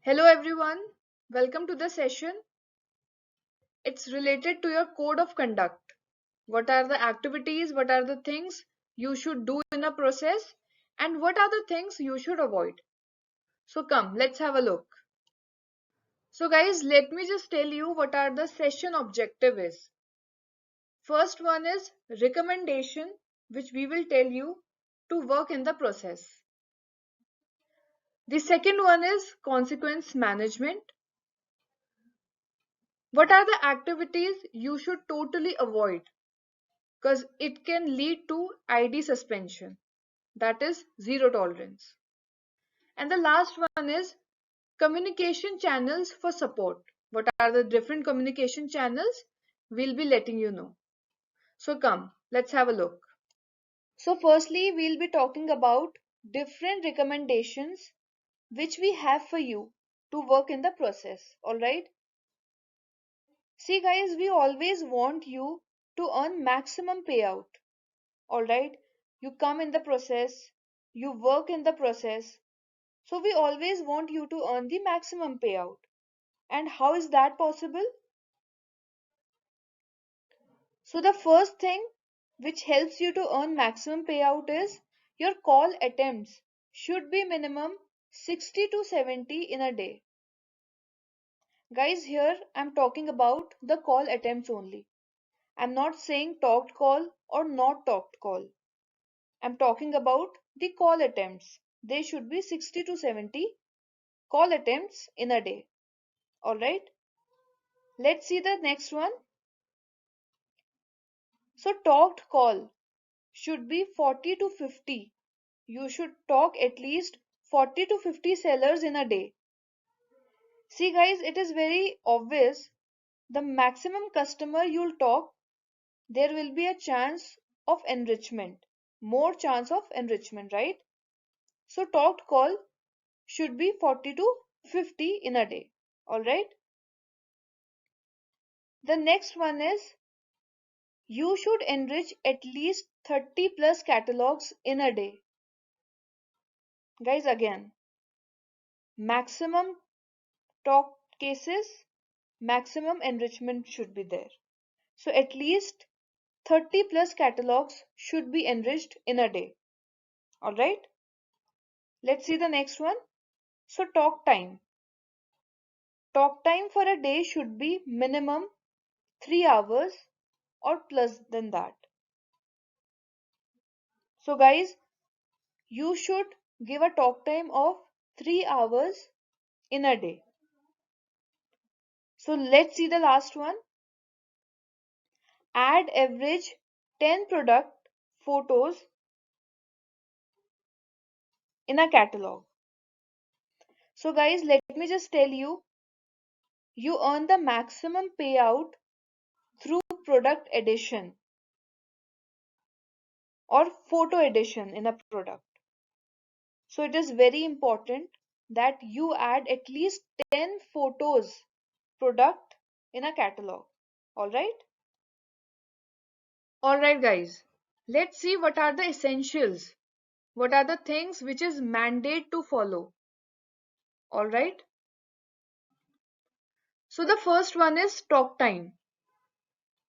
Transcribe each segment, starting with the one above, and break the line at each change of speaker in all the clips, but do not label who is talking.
Hello everyone, welcome to the session. It's related to your code of conduct. What are the activities, what are the things you should do in a process, and what are the things you should avoid? So come, let's have a look. So guys, let me just tell you what are the session objective is. First one is recommendation, which we will tell you to work in the process. The second one is consequence management. What are the activities you should totally avoid? Because it can lead to ID suspension, that is zero tolerance. And the last one is communication channels for support. What are the different communication channels? We'll be letting you know. So come, let's have a look. So firstly, we'll be talking about different recommendations which we have for you to work in the process. All right. See guys, we always want you to earn maximum payout. All right, you come in the process, you work in the process, so we always want you to earn the maximum payout. And how is that possible? So the first thing which helps you to earn maximum payout is your call attempts should be minimum 60 to 70 in a day. Guys, here I'm talking about the call attempts only. I'm not saying talked call or not talked call. I'm talking about the call attempts. They should be 60 to 70 call attempts in a day. Alright, let's see the next one. So, talked call should be 40 to 50. You should talk at least 40 to 50 sellers in a day. See, guys, it is very obvious the maximum customer you'll talk, there will be a chance of enrichment, more chance of enrichment, right? So, talked call should be 40 to 50 in a day. Alright, the next one is you should enrich at least 30 plus catalogs in a day. Guys, again, maximum talk cases, maximum enrichment should be there. So at least 30 plus catalogs should be enriched in a day. Alright, let's see the next one. So talk time. Talk time for a day should be minimum 3 hours or plus than that. So guys, you should give a talk time of 3 hours in a day. So let's see the last one. Add average 10 product photos in a catalog. So guys, let me just tell you, you earn the maximum payout through product addition or photo addition in a product. So it is very important that you add at least 10 photos product in a catalog. All right? All right, guys. Let's see what are the essentials. What are the things which is mandate to follow? All right. So the first one is talk time.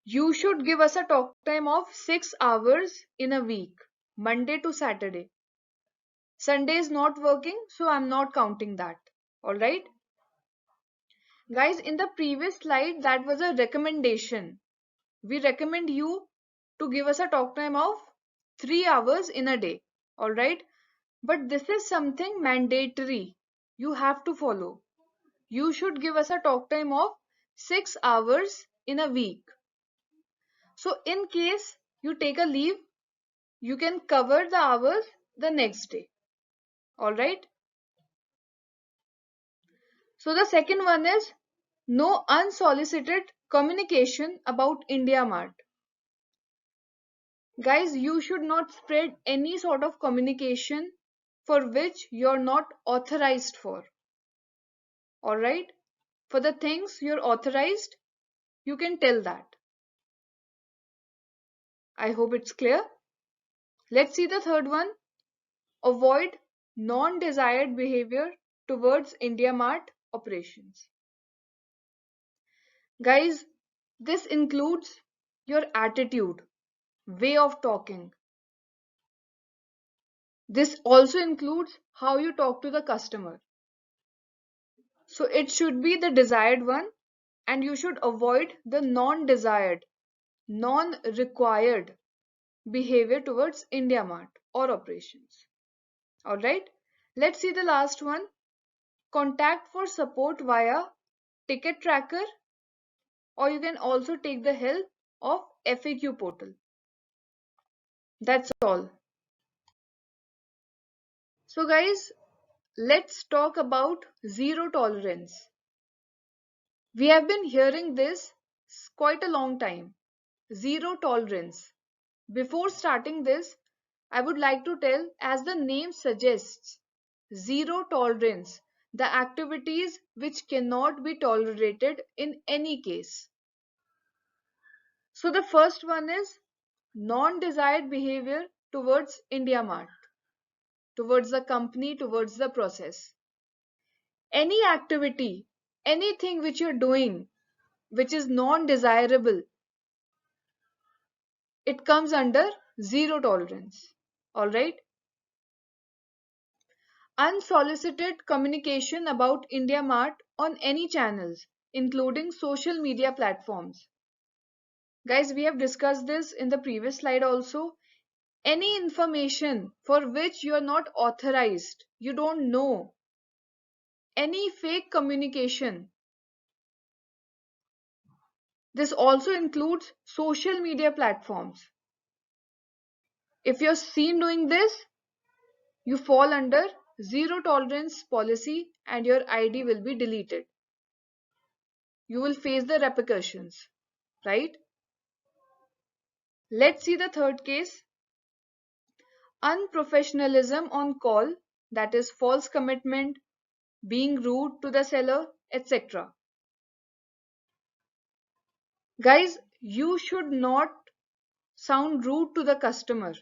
You should give us a talk time of 6 hours in a week, Monday to Saturday. Sunday is not working, so I'm not counting that. All right. Guys, in the previous slide, that was a recommendation. We recommend you to give us a talk time of 3 hours in a day. All right. But this is something mandatory. You have to follow. You should give us a talk time of 6 hours in a week. So in case you take a leave, you can cover the hours the next day. All right. So the second one is no unsolicited communication about Indiamart. Guys, you should not spread any sort of communication for which you're not authorized for. All right. For the things you're authorized, you can tell that. I hope it's clear. Let's see the third one. Avoid non-desired behavior towards Indiamart operations. Guys, this includes your attitude, way of talking. This also includes how you talk to the customer. So it should be the desired one, and you should avoid the non-desired, non-required behavior towards IndiaMart or operations. Alright, let's see the last one. Contact for support via ticket tracker, or you can also take the help of FAQ portal. That's all. So guys, let's talk about zero tolerance. We have been hearing this quite a long time. Zero tolerance. Before starting this, I would like to tell, as the name suggests, zero tolerance, the activities which cannot be tolerated in any case. So the first one is non-desired behavior towards IndiaMart, towards the company, towards the process. Any activity, anything which you're doing which is non-desirable, it comes under zero tolerance. Alright? Unsolicited communication about IndiaMart on any channels, including social media platforms. Guys, we have discussed this in the previous slide also. Any information for which you are not authorized, you don't know, any fake communication. This also includes social media platforms. If you're seen doing this, you fall under zero tolerance policy and your ID will be deleted. You will face the repercussions, right? Let's see the third case. Unprofessionalism on call, that is false commitment, being rude to the seller, etc. Guys, you should not sound rude to the customer,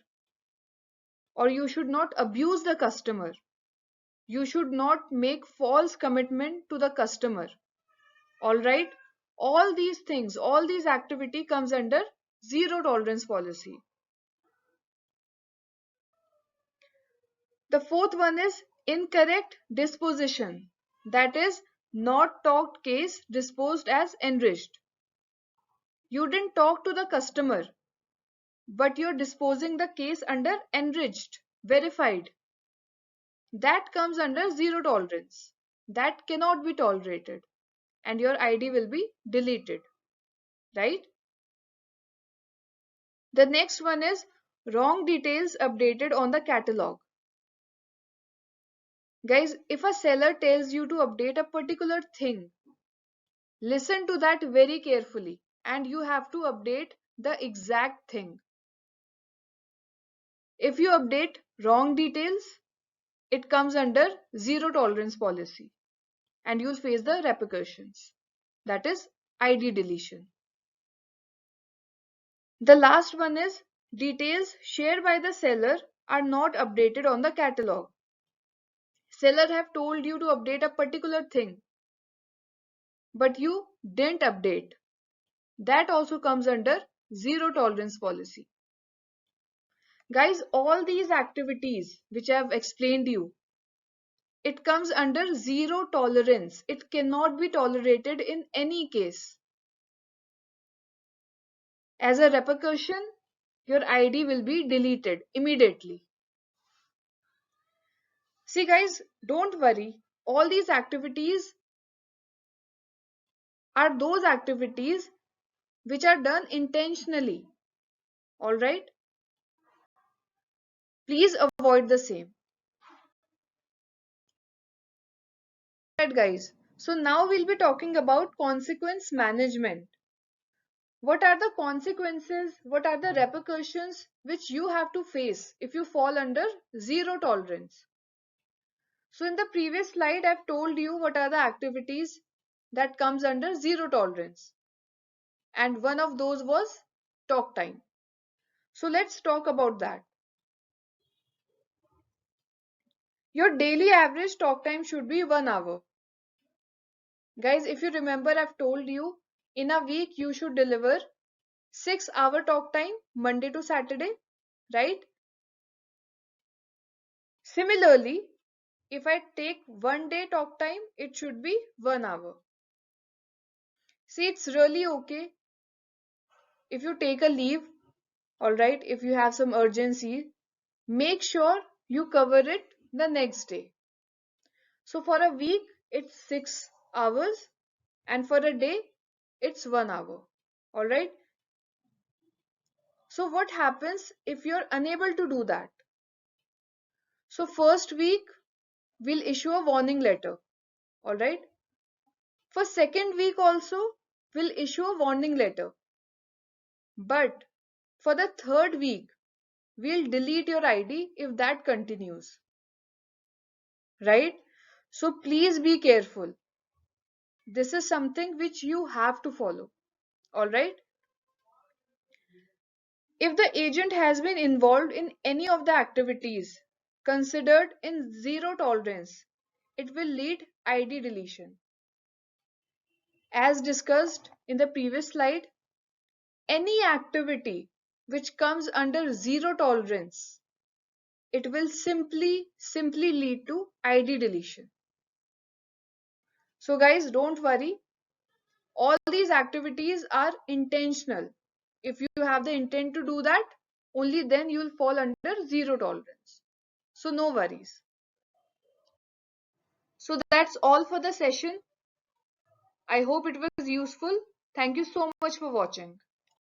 or you should not abuse the customer. You should not make false commitment to the customer. All right? All these things, all these activity comes under zero tolerance policy. The fourth one is incorrect disposition. That is not talked case disposed as enriched. You didn't talk to the customer, but you're disposing the case under enriched, verified. That comes under zero tolerance. That cannot be tolerated and your ID will be deleted, right? The next one is wrong details updated on the catalog. Guys, if a seller tells you to update a particular thing, listen to that very carefully and you have to update the exact thing. If you update wrong details, it comes under zero tolerance policy and you'll face the repercussions. That is ID deletion. The last one is details shared by the seller are not updated on the catalog. Seller have told you to update a particular thing, but you didn't update. That also comes under zero tolerance policy. Guys, all these activities which I have explained you, it comes under zero tolerance. It cannot be tolerated in any case. As a repercussion, your ID will be deleted immediately. See guys, don't worry. All these activities are those activities which are done intentionally. Alright? Please avoid the same. Alright guys, so now we'll be talking about consequence management. What are the consequences, what are the repercussions which you have to face if you fall under zero tolerance? So in the previous slide, I've told you what are the activities that comes under zero tolerance. And one of those was talk time. So let's talk about that. Your daily average talk time should be 1 hour. Guys, if you remember, I've told you in a week you should deliver 6 hour talk time Monday to Saturday, right? Similarly, if I take 1 day talk time, it should be 1 hour. See, it's really okay if you take a leave, alright, if you have some urgency, make sure you cover it the next day. So for a week, it's 6 hours, and for a day, it's 1 hour. Alright. So what happens if you're unable to do that? So first week, we'll issue a warning letter. Alright. For second week also, we'll issue a warning letter. But for the third week, we'll delete your ID if that continues. Right? So please be careful. This is something which you have to follow. Alright? If the agent has been involved in any of the activities considered in zero tolerance, it will lead ID deletion. As discussed in the previous slide, any activity which comes under zero tolerance, it will simply lead to ID deletion. So guys, don't worry. All these activities are intentional. If you have the intent to do that, only then you will fall under zero tolerance. So no worries. So that's all for the session. I hope it was useful. Thank you so much for watching.